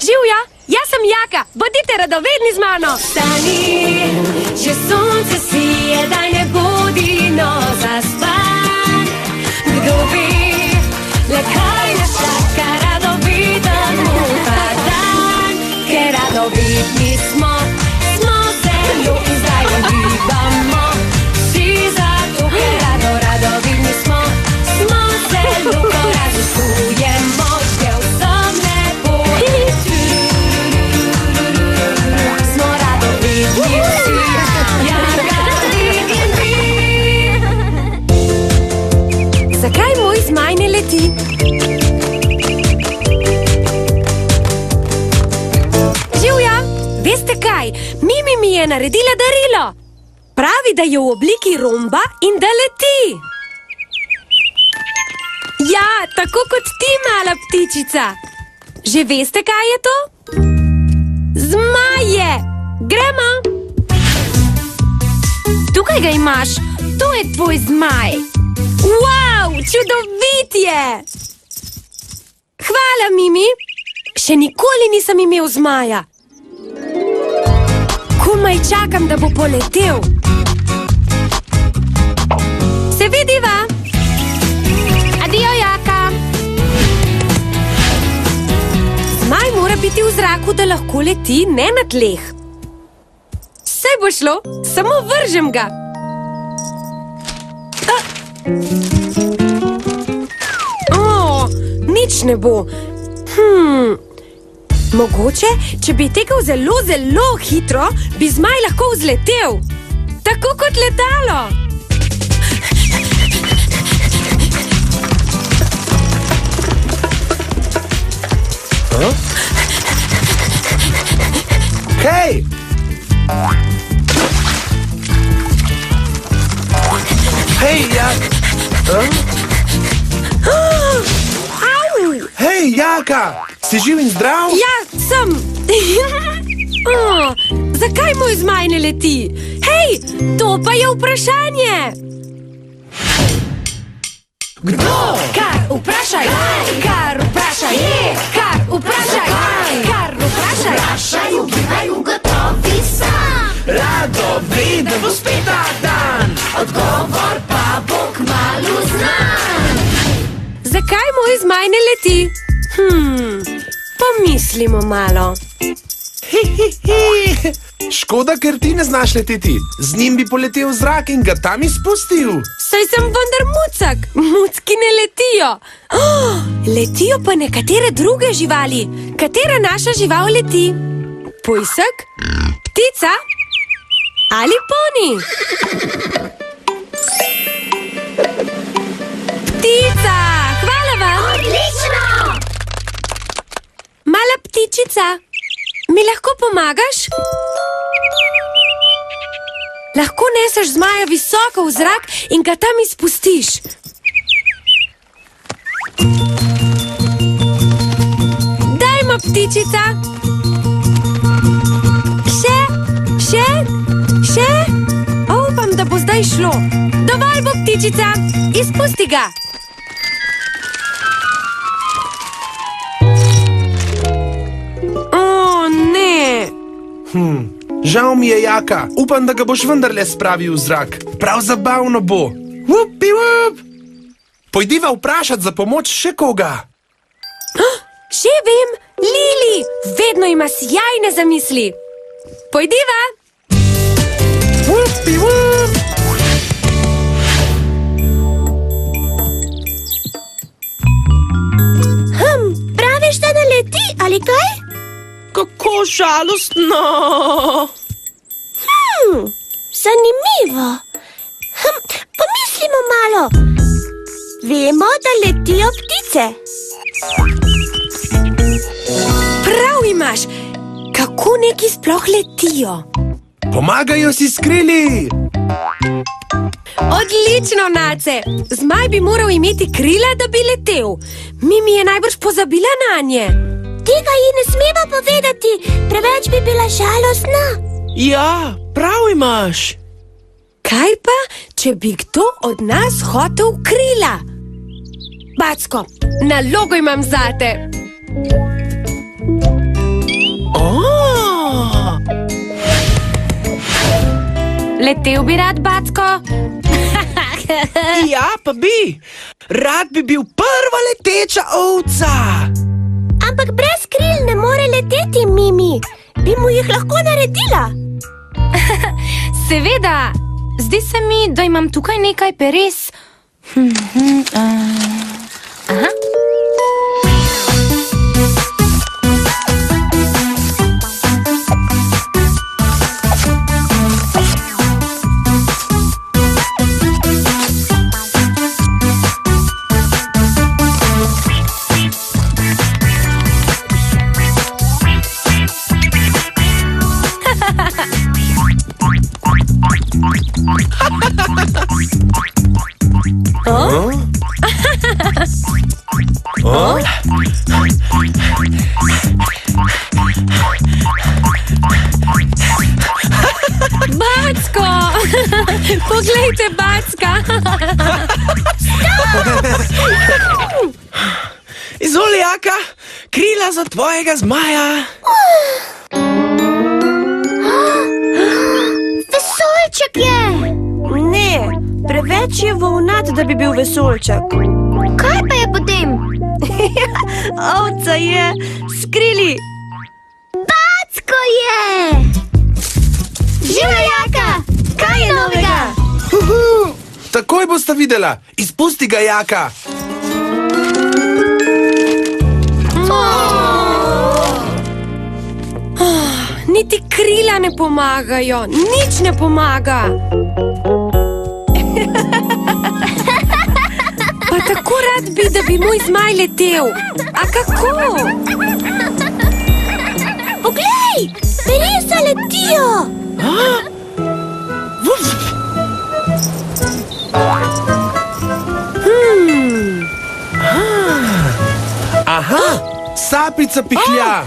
Živja, jaz sem Jaka, bodite radovedni z mano. Stani, že sonce sije, daj ne bodi, no zaspan. Kdo ve, le kaj nas čaka, radoviden bo ta dan. Ker radovedni smo zelo in zdaj uživamo. Vsi zato, ker radovedni smo zelo, ko raziskujemo, že vsem lepo. Smo radovedni vsi, Jaka in mi. Zakaj moj zmaj ne leti? Živja, veste kaj? Mimi mi je naredila darilo. Pravi, da je v obliki romba in da leti. Ja, tako kot ti, mala ptičica. Že veste, kaj je to? Zmaje! Gremo! Tukaj ga imaš. To je tvoj zmaj. Wow, čudovit je! Hvala, Mimi. Še nikoli nisem imel zmaja. Komaj čakam, da bo poletel. Se vidiva! Adijo, Jaka! Zmaj mora biti v zraku, da lahko leti, ne na tleh. Saj bo šlo, samo vržem ga. Nič ne bo. Mogoče, če bi tekel zelo, zelo hitro, bi zmaj lahko vzletel. Tako kot letalo. Hej! Hej, Hej, Jaka! Si živ in zdrav? Ja, sem. Zakaj moj zmaj ne leti? Hej, to pa je vprašanje. Kdo? Kar vprašaj, kar vprašaj, kar vprašaj, kar vprašaj. Vprašaj, ugibaj, ugotovi sam. Radoveden bo spet ta dan. Odgovor pa bo kmalu znan. Zakaj moj zmaj ne leti? Pomislimo malo. Škoda, ker ti ne znaš leteti. Z njim bi poletel v zrak in ga tam izpustil. Saj sem vendar mucak. Mucki ne letijo. Letijo pa nekatere druge živali. Katera naša žival leti? Pujsek? Ptica? Ali poni? Ptica! Hvala vam! Odlično! Mala ptičica, mi lahko pomagaš? Lahko neseš zmaja visoko v zrak in ga tam izpustiš. Dajmo, ptičica. Še. Upam, da bo zdaj šlo. Dovolj bo, ptičica. Izpusti ga. Žal mi je, Jaka. Upam, da ga boš vendarle spravil v zrak. Prav zabavno bo. Vupi, vup! Pojdiva vprašat za pomoč še koga. Že vem, Lili. Vedno ima sjajne zamisli. Pojdiva. Vupi, vup! Praviš, da ne leti, ali kaj? Kako žalostno. Zanimivo. Pomislimo malo. Vemo, da letijo ptice. Prav imaš. Kako neki sploh letijo? Pomagajo si s krili. Odlično, Nace. Zmaj bi moral imeti krila, da bi letel. Mimi je najbrž pozabila nanje. Tega ji ne smemo povedati, preveč bi bila žalostna. Ja, prav imaš. Kaj pa, če bi kdo od nas hotel krila? Backo, nalogo imam zate. Letel bi rad, Backo? Ja, pa bi. Rad bi bil prva leteča ovca. Ampak brez kril ne more leteti, Mimi. Bi mu jih lahko naredila? Seveda, zdi se mi, da imam tukaj nekaj peres. Aha. Backo! Poglejte, Backa! Izvoli, Jaka, krila za tvojega zmaja. Vesoljček je! Ne, preveč je volnat, da bi bil vesoljček. Kaj pa je potem? Ovca je, skrili. Backo je! Živa, Jaka! Kaj je novega? Takoj bosta videla. Izpusti ga, Jaka. Niti krila ne pomagajo, nič ne pomaga. Pa tako rad bi, da bi moj zmaj letel. A kako? Poglej! Peresa letijo! Aha, sapica pihlja.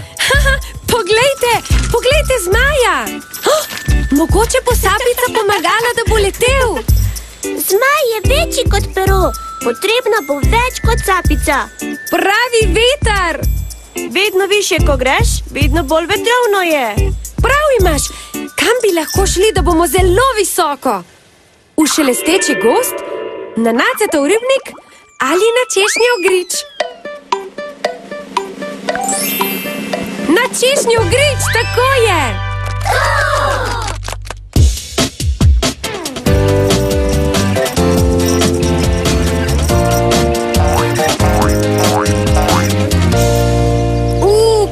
Poglejte zmaja. Mogoče bo sapica pomagala, da bo letel. Zmaj je večji kot pero. Potrebno bo več kot sapica. Pravi veter. Vedno više, ko greš, vedno bolj vetrovno je. Prav imaš. Kam bi lahko šli, da bomo zelo visoko? V šelesteči gozd? Na Nacetov ribnik? Ali na češnjev grič? Na češnjev grič, tako je!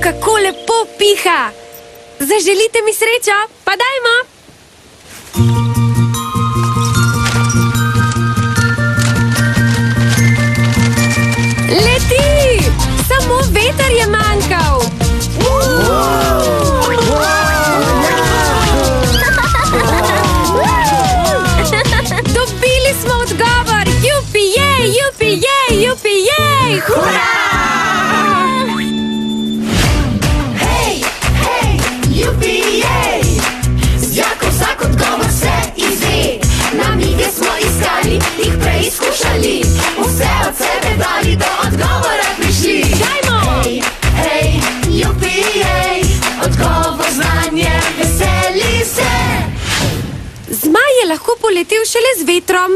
Kako lepo piha! Zaželite mi srečo, pa dajmo! Leti! Samo veter je manjkal! Dobili smo odgovor! Jupi-jej, jupi-jej, jupi-jej! Hurra! Jih preizkušali, vse od sebe dali, do odgovora prišli. Dajmo! Hej, jupi, jej, odgovor znanje, veseli se. Zmaj je lahko poletel šele z vetrom.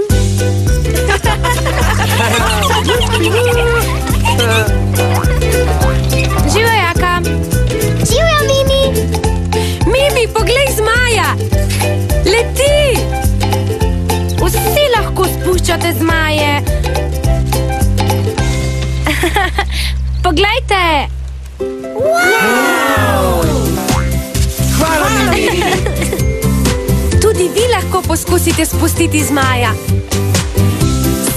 Živa, Jaka! Živjo, Mimi! Mimi, poglej zmaja! Leti! Vsi lahko spuščate zmaje. Poglejte! Hvala, Mimi. Tudi vi lahko poskusite spustiti zmaja.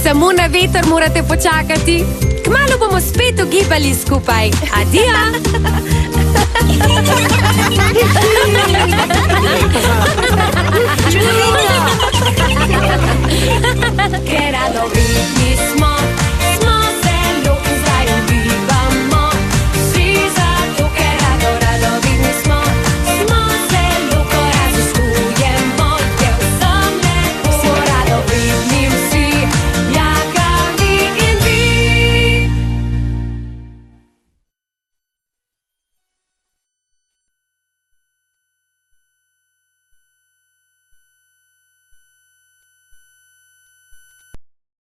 Samo na veter morate počakati. Kmalu bomo spet ugibali skupaj. Adijo! Ker radovidni smo.